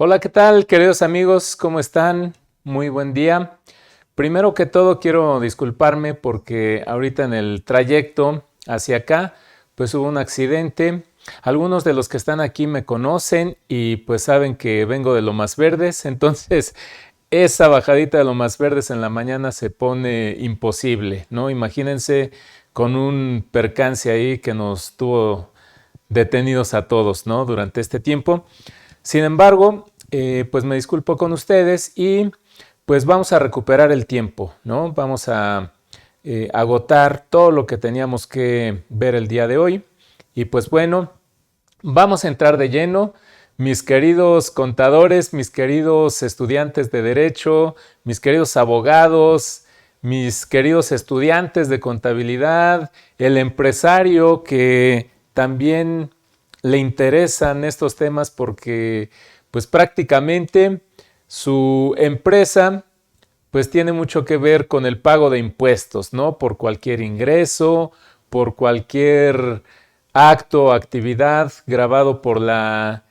Hola, ¿qué tal, queridos amigos? ¿Cómo están? Muy buen día. Primero que todo, quiero disculparme porque ahorita en el trayecto hacia acá, pues hubo un accidente. Algunos de los que están aquí me conocen y pues saben que vengo de Lomas Verdes, entonces esa bajadita de Lomas Verdes en la mañana se pone imposible, ¿no? Imagínense con un percance ahí que nos tuvo detenidos a todos, ¿no? Durante este tiempo. Sin embargo, pues me disculpo con ustedes y pues vamos a recuperar el tiempo, ¿no? Vamos a agotar todo lo que teníamos que ver el día de hoy. Y pues bueno, vamos a entrar de lleno. Mis queridos contadores, mis queridos estudiantes de derecho, mis queridos abogados, mis queridos estudiantes de contabilidad, el empresario que también le interesan estos temas porque pues prácticamente su empresa pues tiene mucho que ver con el pago de impuestos, ¿no? Por cualquier ingreso, por cualquier acto o actividad grabado por la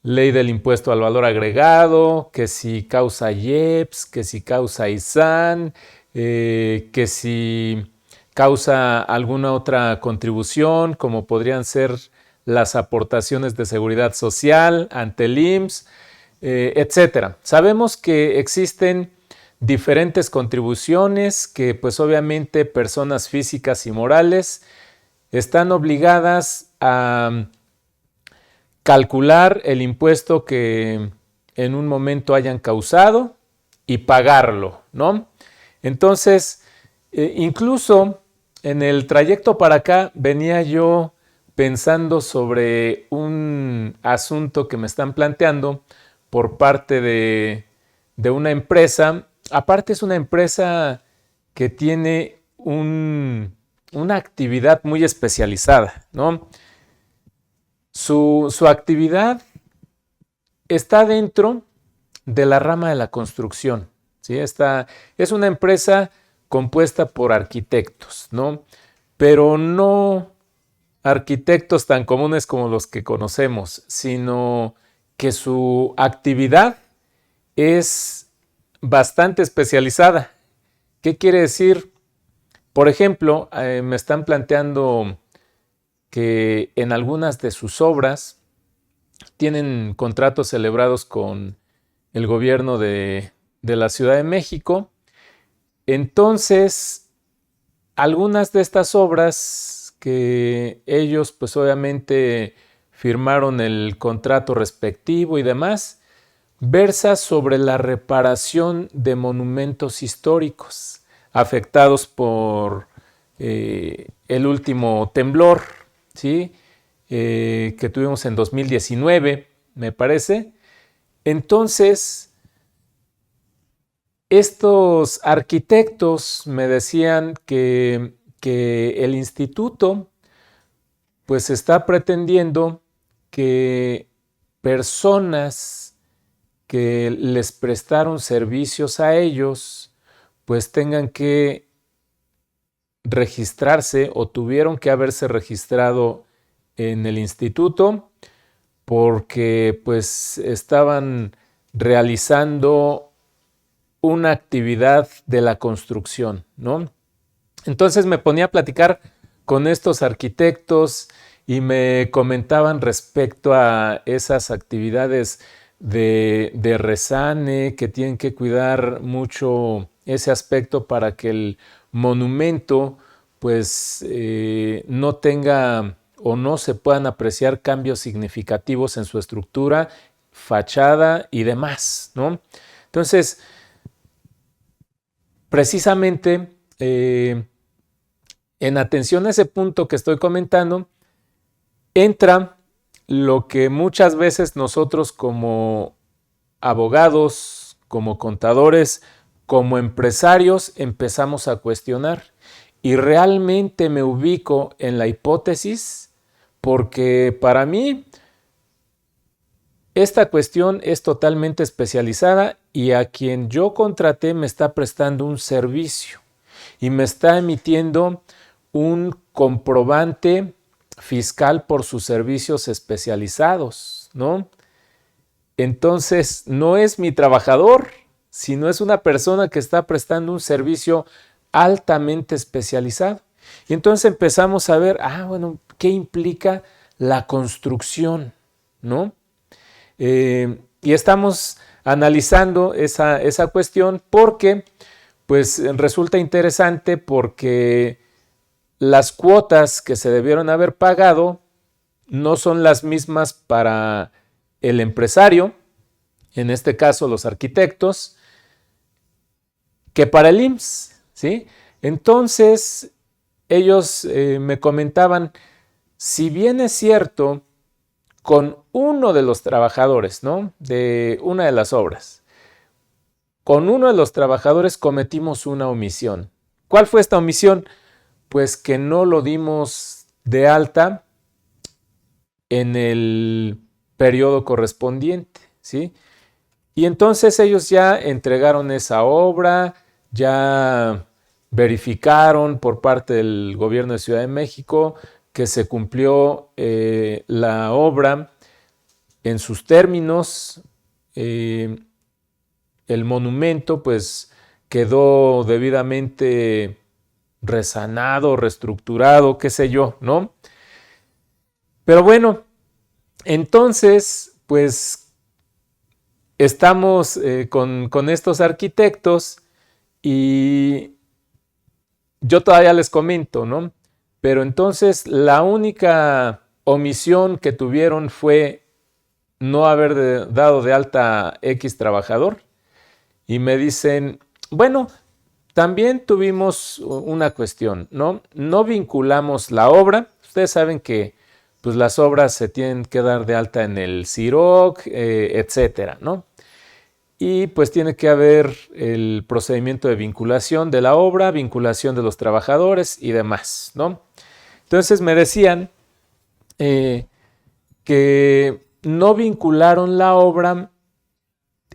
ley del impuesto al valor agregado, que si causa IEPS, que si causa ISAN, que si causa alguna otra contribución, como podrían ser las aportaciones de seguridad social ante el IMSS, etcétera. Sabemos que existen diferentes contribuciones que pues obviamente personas físicas y morales están obligadas a calcular el impuesto que en un momento hayan causado y pagarlo, ¿no? Entonces, incluso en el trayecto para acá venía yo pensando sobre un asunto que me están planteando por parte de una empresa. Aparte es una empresa que tiene una actividad muy especializada, ¿no? Su actividad está dentro de la rama de la construcción, ¿sí? Es una empresa compuesta por arquitectos, ¿no? Pero no arquitectos tan comunes como los que conocemos, sino que su actividad es bastante especializada. ¿Qué quiere decir? Por ejemplo, me están planteando que en algunas de sus obras tienen contratos celebrados con el gobierno de la Ciudad de México. Entonces, algunas de estas obras que ellos pues obviamente firmaron el contrato respectivo y demás, versa sobre la reparación de monumentos históricos afectados por el último temblor, ¿sí? Que tuvimos en 2019, me parece. Entonces, estos arquitectos me decían que el instituto pues está pretendiendo que personas que les prestaron servicios a ellos pues tengan que registrarse o tuvieron que haberse registrado en el instituto porque pues estaban realizando una actividad de la construcción, ¿no? Entonces me ponía a platicar con estos arquitectos y me comentaban respecto a esas actividades de Resane, que tienen que cuidar mucho ese aspecto para que el monumento pues no tenga o no se puedan apreciar cambios significativos en su estructura, fachada y demás, ¿no? Entonces, precisamente en atención a ese punto que estoy comentando, entra lo que muchas veces nosotros como abogados, como contadores, como empresarios empezamos a cuestionar. Y realmente me ubico en la hipótesis porque para mí esta cuestión es totalmente especializada y a quien yo contraté me está prestando un servicio y me está emitiendo un comprobante fiscal por sus servicios especializados, ¿no? entonces no es mi trabajador, sino es una persona que está prestando un servicio altamente especializado. Y entonces empezamos a ver, bueno, ¿qué implica la construcción? ¿No? Y estamos analizando esa cuestión porque pues resulta interesante porque las cuotas que se debieron haber pagado no son las mismas para el empresario, en este caso los arquitectos, que para el IMSS, ¿sí? Entonces ellos me comentaban, si bien es cierto, con uno de los trabajadores, ¿no? De una de las obras, con uno de los trabajadores cometimos una omisión. ¿Cuál fue esta omisión? Pues que no lo dimos de alta en el periodo correspondiente, ¿sí? Y entonces ellos ya entregaron esa obra, ya verificaron por parte del gobierno de Ciudad de México que se cumplió la obra en sus términos. El monumento pues quedó debidamente resanado, reestructurado, qué sé yo, ¿no? Pero bueno, entonces pues estamos con estos arquitectos y yo todavía les comento, ¿no? Pero entonces la única omisión que tuvieron fue no haber dado de alta a X trabajador. Y me dicen, bueno, también tuvimos una cuestión, ¿no? No vinculamos la obra. Ustedes saben que pues, las obras se tienen que dar de alta en el CIROC, etcétera, ¿no? Y pues tiene que haber el procedimiento de vinculación de la obra, vinculación de los trabajadores y demás, ¿no? Entonces me decían que no vincularon la obra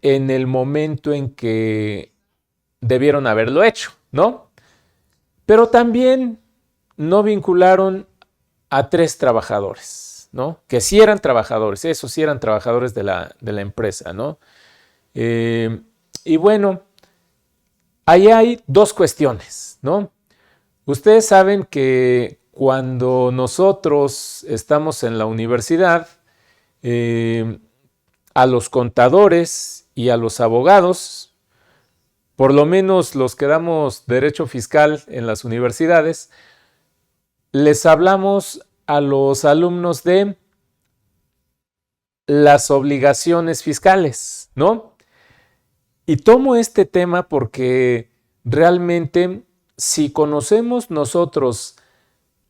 en el momento en que debieron haberlo hecho, ¿no? Pero también no vincularon a 3 trabajadores, ¿no? Que sí eran trabajadores, esos sí eran trabajadores de la empresa, ¿no? Y bueno, ahí hay 2 cuestiones, ¿no? Ustedes saben que cuando nosotros estamos en la universidad, a los contadores y a los abogados, por lo menos los que damos derecho fiscal en las universidades, les hablamos a los alumnos de las obligaciones fiscales, ¿no? Y tomo este tema porque realmente si conocemos nosotros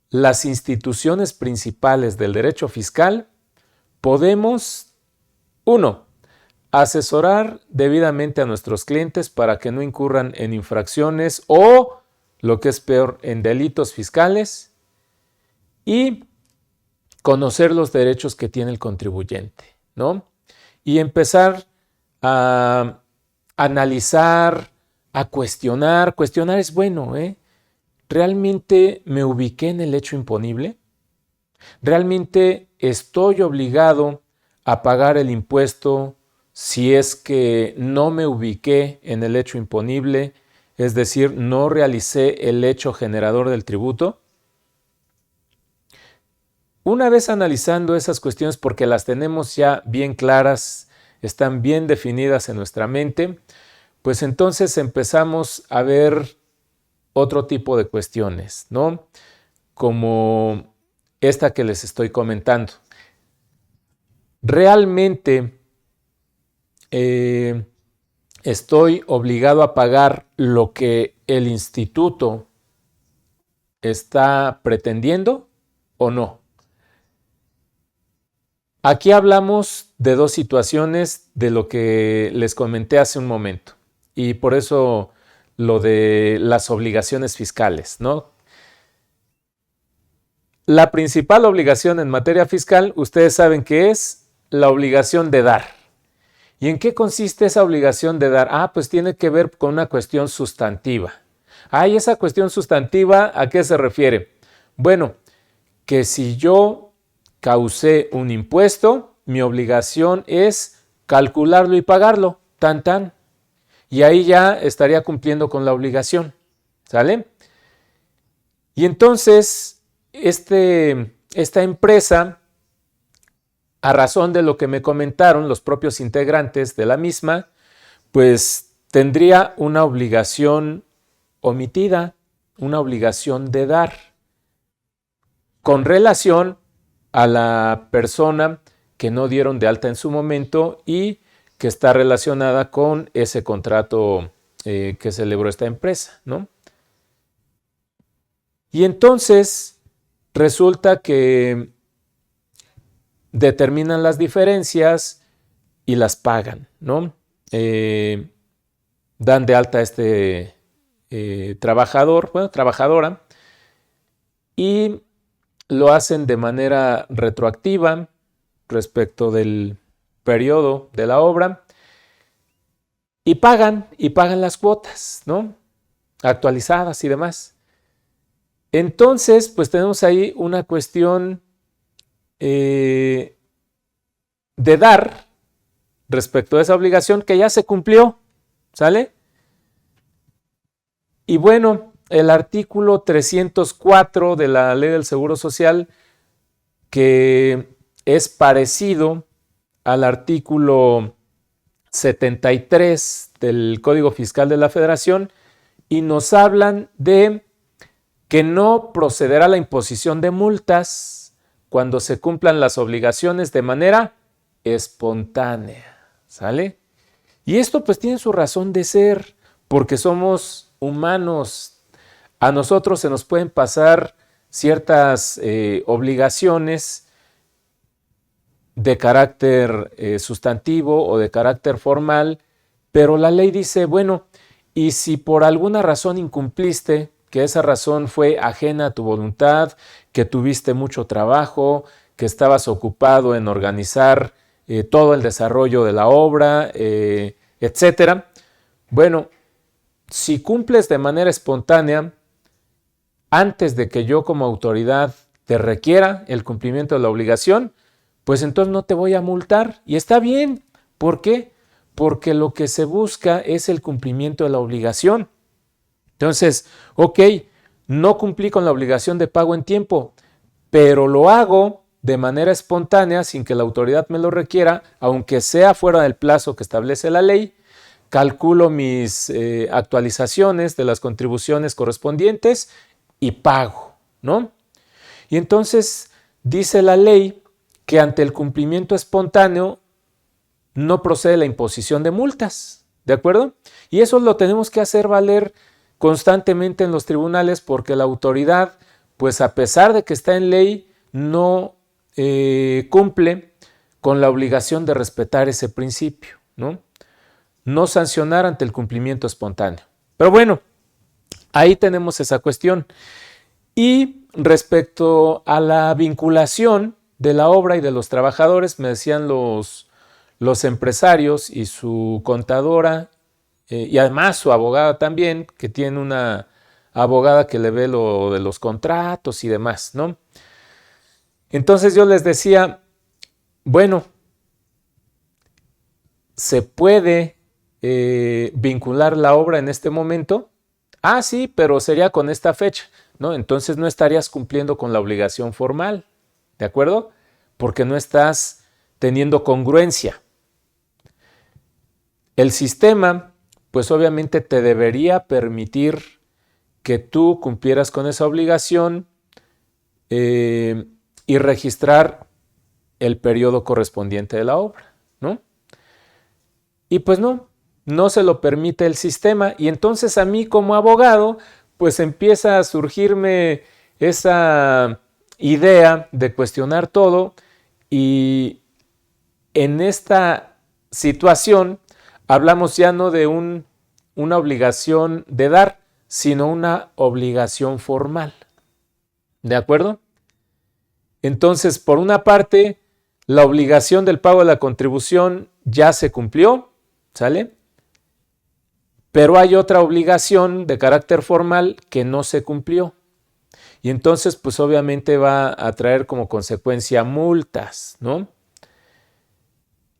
las instituciones principales del derecho fiscal, podemos, 1, asesorar debidamente a nuestros clientes para que no incurran en infracciones o, lo que es peor, en delitos fiscales, y conocer los derechos que tiene el contribuyente, ¿no? Y empezar a analizar, a cuestionar. Cuestionar es bueno, ¿eh? ¿Realmente me ubiqué en el hecho imponible? ¿Realmente estoy obligado a pagar el impuesto si es que no me ubiqué en el hecho imponible, es decir, no realicé el hecho generador del tributo? Una vez analizando esas cuestiones, porque las tenemos ya bien claras, están bien definidas en nuestra mente, pues entonces empezamos a ver otro tipo de cuestiones, ¿no? Como esta que les estoy comentando. ¿Realmente estoy obligado a pagar lo que el instituto está pretendiendo o no? Aquí hablamos de 2 situaciones de lo que les comenté hace un momento y por eso lo de las obligaciones fiscales, ¿no? La principal obligación en materia fiscal, ustedes saben que es la obligación de dar. ¿Y en qué consiste esa obligación de dar? Pues tiene que ver con una cuestión sustantiva. ¿Y esa cuestión sustantiva a qué se refiere? Bueno, que si yo causé un impuesto, mi obligación es calcularlo y pagarlo, tan tan. Y ahí ya estaría cumpliendo con la obligación, ¿sale? Y entonces, esta empresa, a razón de lo que me comentaron los propios integrantes de la misma, pues tendría una obligación omitida, una obligación de dar, con relación a la persona que no dieron de alta en su momento y que está relacionada con ese contrato que celebró esta empresa, ¿no? Y entonces resulta que determinan las diferencias y las pagan, ¿no? Dan de alta a este trabajadora, y lo hacen de manera retroactiva respecto del periodo de la obra y pagan las cuotas, ¿no? Actualizadas y demás. Entonces, pues tenemos ahí una cuestión de dar respecto a esa obligación que ya se cumplió, ¿sale? Y bueno, el artículo 304 de la Ley del Seguro Social, que es parecido al artículo 73 del Código Fiscal de la Federación, y nos hablan de que no procederá la imposición de multas cuando se cumplan las obligaciones de manera espontánea, ¿sale? Y esto pues tiene su razón de ser, porque somos humanos. A nosotros se nos pueden pasar ciertas obligaciones de carácter sustantivo o de carácter formal, pero la ley dice, bueno, y si por alguna razón incumpliste, que esa razón fue ajena a tu voluntad, que tuviste mucho trabajo, que estabas ocupado en organizar todo el desarrollo de la obra, etcétera. Bueno, si cumples de manera espontánea, antes de que yo como autoridad te requiera el cumplimiento de la obligación, pues entonces no te voy a multar. Y está bien. ¿Por qué? Porque lo que se busca es el cumplimiento de la obligación. Entonces, ok, no cumplí con la obligación de pago en tiempo, pero lo hago de manera espontánea sin que la autoridad me lo requiera, aunque sea fuera del plazo que establece la ley. Calculo mis actualizaciones de las contribuciones correspondientes y pago, ¿no? Y entonces dice la ley que ante el cumplimiento espontáneo no procede la imposición de multas, ¿de acuerdo? Y eso lo tenemos que hacer valer constantemente en los tribunales, porque la autoridad, pues a pesar de que está en ley, no cumple con la obligación de respetar ese principio, ¿no? No sancionar ante el cumplimiento espontáneo. Pero bueno, ahí tenemos esa cuestión. Y respecto a la vinculación de la obra y de los trabajadores, me decían los empresarios y su contadora, y además su abogada también, que tiene una abogada que le ve lo de los contratos y demás, ¿no? Entonces yo les decía, bueno, ¿se puede vincular la obra en este momento? Ah, sí, pero sería con esta fecha, ¿no? Entonces no estarías cumpliendo con la obligación formal, ¿de acuerdo? Porque no estás teniendo congruencia. El sistema, pues obviamente te debería permitir que tú cumplieras con esa obligación y registrar el periodo correspondiente de la obra, ¿no? Y pues no se lo permite el sistema, y entonces a mí como abogado pues empieza a surgirme esa idea de cuestionar todo, y en esta situación hablamos ya no de una obligación de dar, sino una obligación formal, ¿de acuerdo? Entonces, por una parte, la obligación del pago de la contribución ya se cumplió, ¿sale? Pero hay otra obligación de carácter formal que no se cumplió. Y entonces, pues obviamente va a traer como consecuencia multas, ¿no?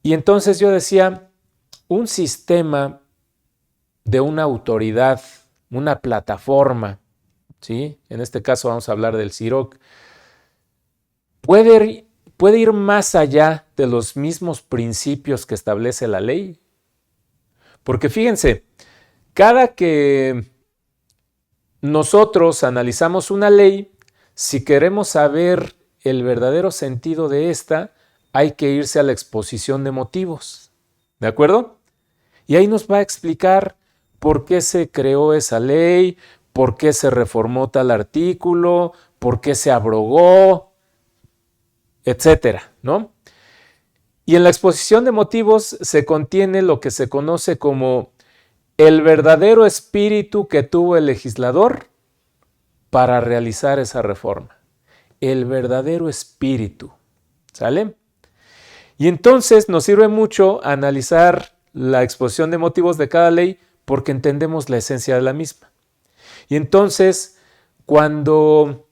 Y entonces yo decía, un sistema de una autoridad, una plataforma, ¿sí? En este caso vamos a hablar del CIROC, puede ir más allá de los mismos principios que establece la ley. Porque fíjense, cada que nosotros analizamos una ley, si queremos saber el verdadero sentido de esta, hay que irse a la exposición de motivos. ¿De acuerdo? Y ahí nos va a explicar por qué se creó esa ley, por qué se reformó tal artículo, por qué se abrogó, etcétera, ¿no? Y en la exposición de motivos se contiene lo que se conoce como el verdadero espíritu que tuvo el legislador para realizar esa reforma. El verdadero espíritu, ¿sale? Y entonces nos sirve mucho analizar la exposición de motivos de cada ley porque entendemos la esencia de la misma. Y entonces, cuando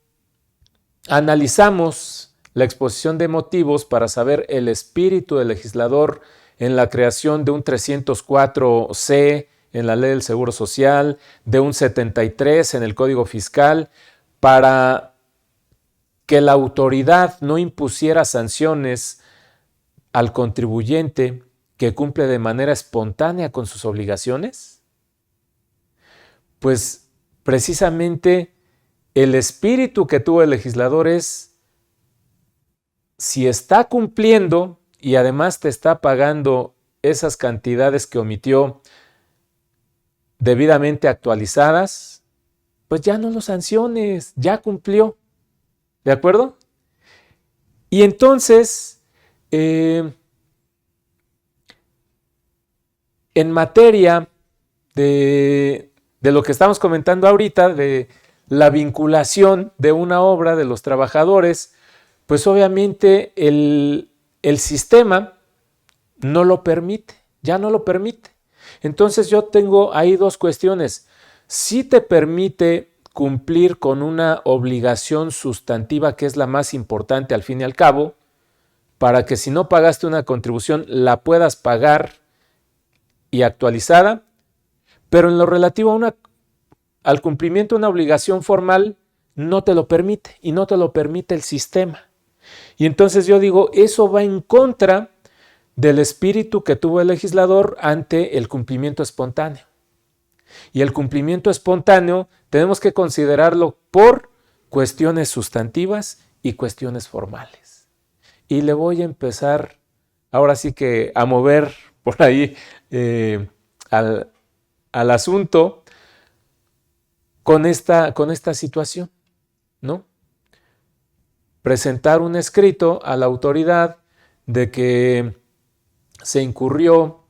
analizamos la exposición de motivos para saber el espíritu del legislador en la creación de un 304C en la Ley del Seguro Social, de un 73 en el Código Fiscal, para que la autoridad no impusiera sanciones al contribuyente que cumple de manera espontánea con sus obligaciones? Pues precisamente el espíritu que tuvo el legislador es, si está cumpliendo y además te está pagando esas cantidades que omitió debidamente actualizadas, pues ya no lo sanciones, ya cumplió. ¿De acuerdo? Y entonces, en materia de lo que estamos comentando ahorita, de la vinculación de una obra de los trabajadores, pues obviamente el sistema no lo permite, ya no lo permite. Entonces yo tengo ahí dos cuestiones. Si te permite cumplir con una obligación sustantiva que es la más importante al fin y al cabo, para que si no pagaste una contribución la puedas pagar y actualizada, pero en lo relativo al cumplimiento de una obligación formal no te lo permite y no te lo permite el sistema. Y entonces yo digo, eso va en contra del espíritu que tuvo el legislador ante el cumplimiento espontáneo. Y el cumplimiento espontáneo tenemos que considerarlo por cuestiones sustantivas y cuestiones formales. Y le voy a empezar ahora sí que a mover por ahí al asunto con esta situación, ¿no? Presentar un escrito a la autoridad de que se incurrió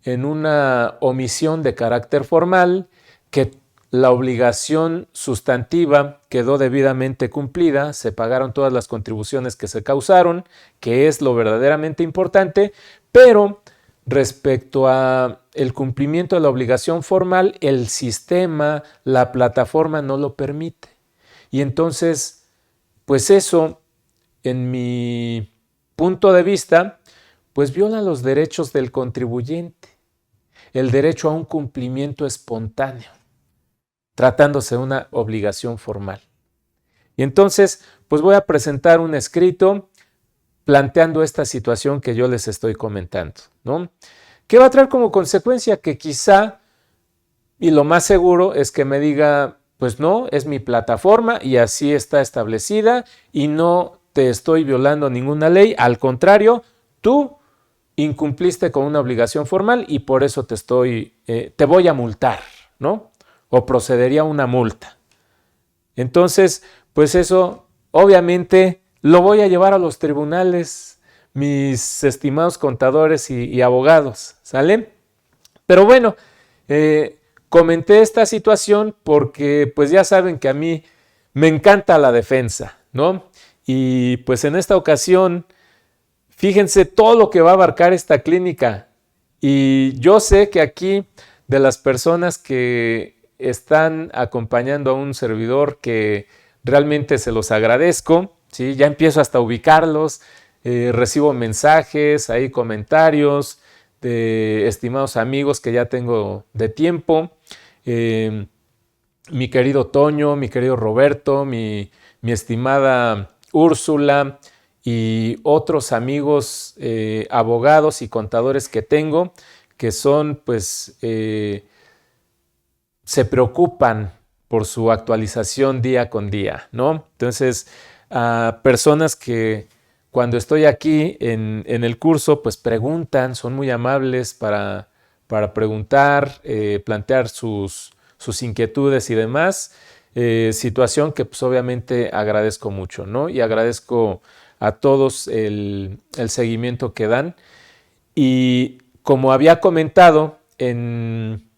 en una omisión de carácter formal, que la obligación sustantiva quedó debidamente cumplida, se pagaron todas las contribuciones que se causaron, que es lo verdaderamente importante, pero respecto a el cumplimiento de la obligación formal, el sistema, la plataforma no lo permite. Y entonces, pues eso, en mi punto de vista, pues viola los derechos del contribuyente, el derecho a un cumplimiento espontáneo, tratándose de una obligación formal. Y entonces, pues voy a presentar un escrito planteando esta situación que yo les estoy comentando, ¿no? ¿Qué va a traer como consecuencia? Que quizá, y lo más seguro es que me diga, pues no, es mi plataforma y así está establecida y no te estoy violando ninguna ley, al contrario, tú incumpliste con una obligación formal y por eso te voy a multar, ¿no? O procedería a una multa. Entonces, pues eso, obviamente, lo voy a llevar a los tribunales, mis estimados contadores y abogados, ¿sale? Pero bueno, comenté esta situación porque, pues ya saben que a mí me encanta la defensa, ¿no? Y pues en esta ocasión, fíjense todo lo que va a abarcar esta clínica. Y yo sé que aquí, de las personas que están acompañando a un servidor, que realmente se los agradezco, ¿sí? Ya empiezo hasta a ubicarlos. recibo mensajes, ahí comentarios de estimados amigos que ya tengo de tiempo. Mi querido Toño, mi querido Roberto, mi estimada Úrsula y otros amigos abogados y contadores que tengo que son, pues, se preocupan por su actualización día con día, ¿no? Entonces, a personas que cuando estoy aquí en el curso, pues preguntan, son muy amables para preguntar, plantear sus inquietudes y demás, situación que pues obviamente agradezco mucho, ¿no? Y agradezco a todos el seguimiento que dan. Y como había comentado en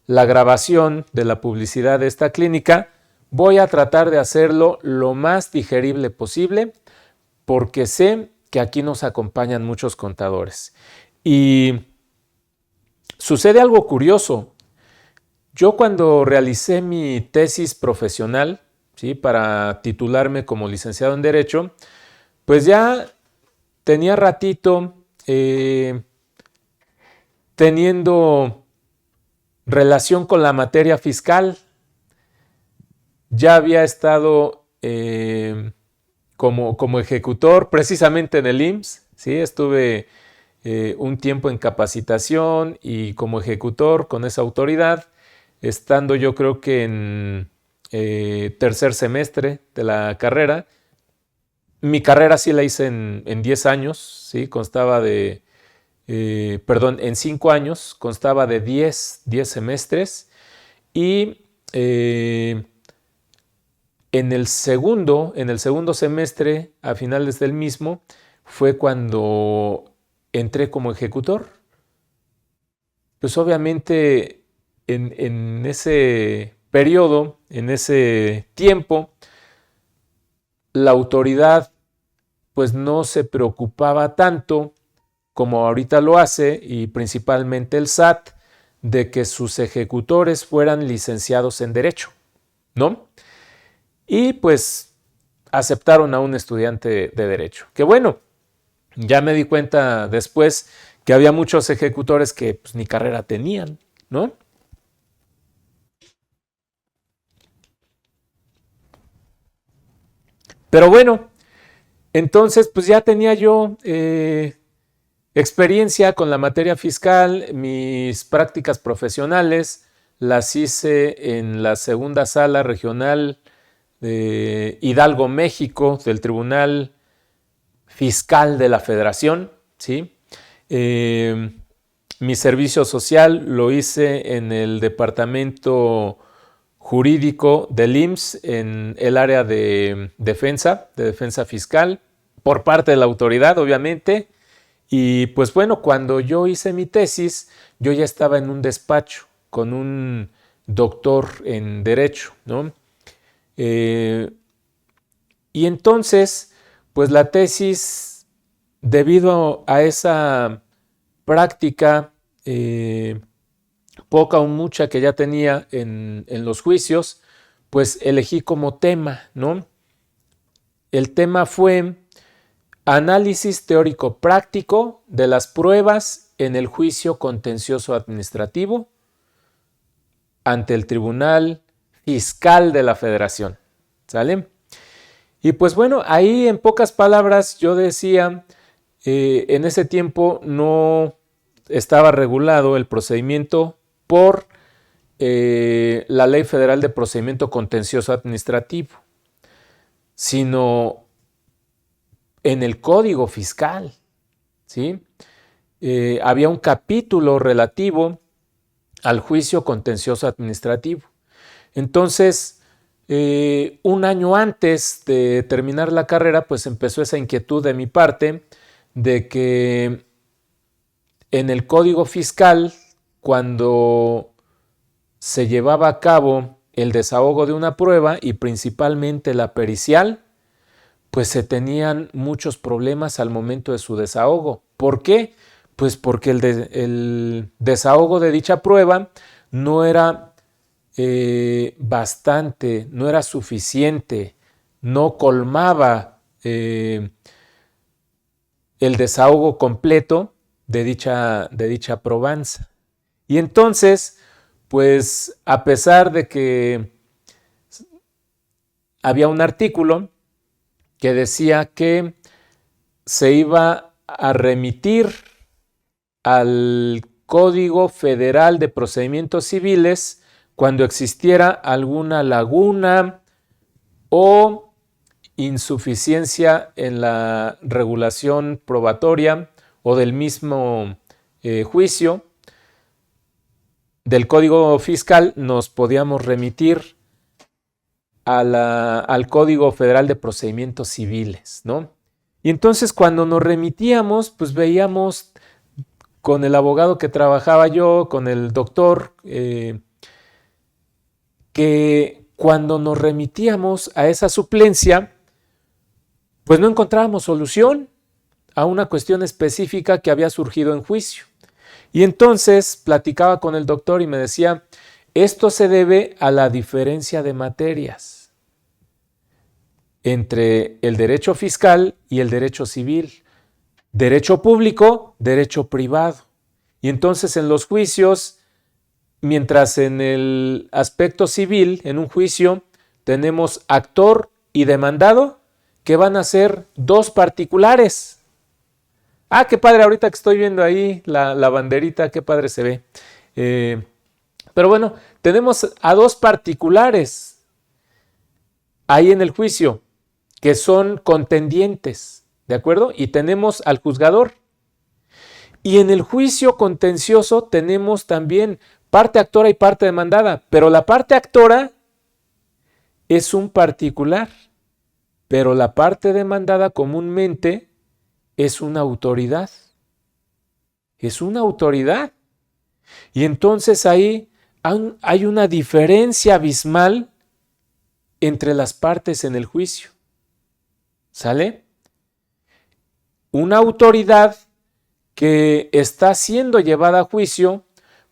la grabación de la publicidad de esta clínica, voy a tratar de hacerlo lo más digerible posible porque sé que aquí nos acompañan muchos contadores. Y sucede algo curioso. Yo cuando realicé mi tesis profesional, ¿sí?, para titularme como licenciado en Derecho, pues ya tenía ratito teniendo relación con la materia fiscal. Ya había estado como ejecutor precisamente en el IMSS, ¿sí? Estuve un tiempo en capacitación y como ejecutor con esa autoridad, estando yo creo que en tercer semestre de la carrera. Mi carrera sí la hice en 10 años, ¿sí? Constaba de, perdón, en 5 años, constaba de 10 semestres y en el segundo semestre, a finales del mismo, fue cuando entré como ejecutor. Pues obviamente en ese periodo, en ese tiempo, la autoridad pues no se preocupaba tanto como ahorita lo hace, y principalmente el SAT, de que sus ejecutores fueran licenciados en Derecho, ¿no? Y pues aceptaron a un estudiante de Derecho. Que bueno, ya me di cuenta después que había muchos ejecutores que pues, ni carrera tenían, ¿no? Pero bueno, entonces pues ya tenía yo experiencia con la materia fiscal. Mis prácticas profesionales las hice en la segunda sala regional de Hidalgo, México, del Tribunal Fiscal de la Federación, ¿sí? Eh, Mi servicio social lo hice en el departamento jurídico del IMSS, en el área de defensa fiscal, por parte de la autoridad, obviamente. Y pues bueno, cuando yo hice mi tesis, yo ya estaba en un despacho con un doctor en Derecho, ¿no? Eh, y entonces, pues la tesis, debido a esa práctica, poca o mucha que ya tenía en los juicios, pues elegí como tema, ¿no? El tema fue análisis teórico práctico de las pruebas en el juicio contencioso administrativo ante el Tribunal Fiscal de la Federación, ¿sale? Y pues bueno, ahí en pocas palabras yo decía, en ese tiempo no estaba regulado el procedimiento por la Ley Federal de Procedimiento Contencioso Administrativo, sino en el Código Fiscal, ¿sí? Había un capítulo relativo al juicio contencioso administrativo. Entonces, un año antes de terminar la carrera, pues empezó esa inquietud de mi parte de que en el Código Fiscal, cuando se llevaba a cabo el desahogo de una prueba y principalmente la pericial, pues se tenían muchos problemas al momento de su desahogo. ¿Por qué? Pues porque el desahogo de dicha prueba no era bastante, no era suficiente, no colmaba el desahogo completo de dicha probanza. Y entonces, pues a pesar de que había un artículo que decía que se iba a remitir al Código Federal de Procedimientos Civiles cuando existiera alguna laguna o insuficiencia en la regulación probatoria o del mismo juicio del Código Fiscal, nos podíamos remitir al Código Federal de Procedimientos Civiles, ¿no? Y entonces cuando nos remitíamos, pues veíamos con el abogado que trabajaba yo, con el doctor, que cuando nos remitíamos a esa suplencia, pues no encontrábamos solución a una cuestión específica que había surgido en juicio. Y entonces platicaba con el doctor y me decía, esto se debe a la diferencia de materias entre el derecho fiscal y el derecho civil. Derecho público, derecho privado. Y entonces en los juicios, mientras en el aspecto civil, en un juicio, tenemos actor y demandado, que van a ser dos particulares. Ah, qué padre, ahorita que estoy viendo ahí la banderita, qué padre se ve. Pero bueno, tenemos a dos particulares ahí en el juicio, que son contendientes, ¿de acuerdo? Y tenemos al juzgador. Y en el juicio contencioso tenemos también parte actora y parte demandada, pero la parte actora es un particular, pero la parte demandada comúnmente es una autoridad. Es una autoridad. Y entonces ahí hay una diferencia abismal entre las partes en el juicio. ¿Sale? Una autoridad que está siendo llevada a juicio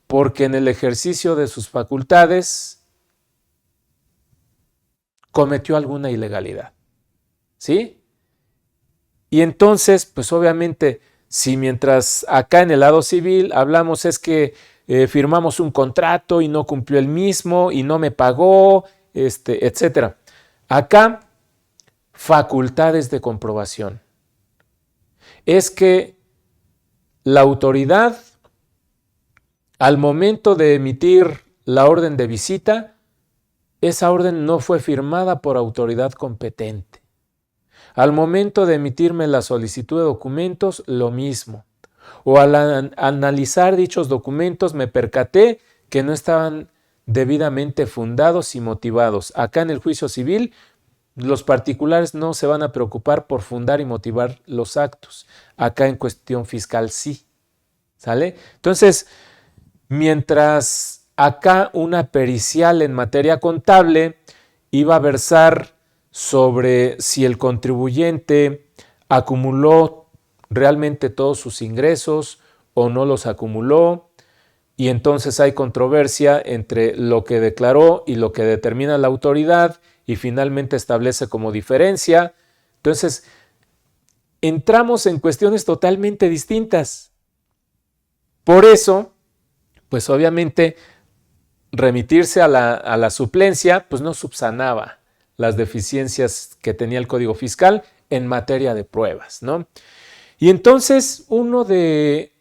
porque en el ejercicio de sus facultades cometió alguna ilegalidad. ¿Sí? Y entonces, pues obviamente, si mientras acá en el lado civil hablamos es que firmamos un contrato y no cumplió el mismo y no me pagó, etcétera. Acá, facultades de comprobación. Es que la autoridad, al momento de emitir la orden de visita, esa orden no fue firmada por autoridad competente. Al momento de emitirme la solicitud de documentos, lo mismo. O al analizar dichos documentos me percaté que no estaban debidamente fundados y motivados. Acá en el juicio civil, los particulares no se van a preocupar por fundar y motivar los actos. Acá en cuestión fiscal sí. ¿Sale? Entonces, mientras acá una pericial en materia contable iba a versar sobre si el contribuyente acumuló realmente todos sus ingresos o no los acumuló, y entonces hay controversia entre lo que declaró y lo que determina la autoridad y finalmente establece como diferencia. Entonces, entramos en cuestiones totalmente distintas. Por eso, pues obviamente, remitirse a la suplencia, pues no subsanaba las deficiencias que tenía el Código Fiscal en materia de pruebas, ¿no? Y entonces una de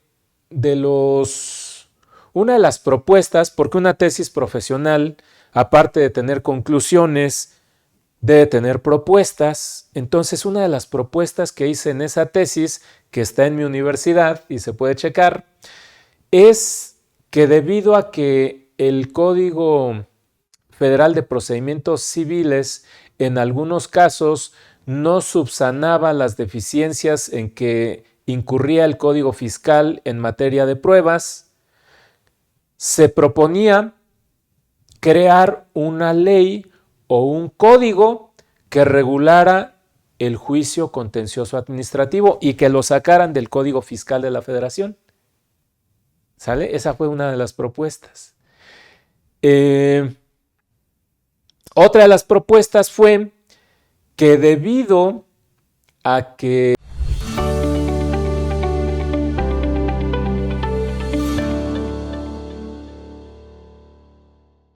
las propuestas, porque una tesis profesional, aparte de tener conclusiones, debe tener propuestas. Entonces una de las propuestas que hice en esa tesis, que está en mi universidad y se puede checar, es que debido a que el Código Federal de Procedimientos Civiles en algunos casos no subsanaba las deficiencias en que incurría el Código Fiscal en materia de pruebas, se proponía crear una ley o un código que regulara el juicio contencioso administrativo y que lo sacaran del Código Fiscal de la Federación. ¿Sale? Esa fue una de las propuestas. Otra de las propuestas fue que debido a que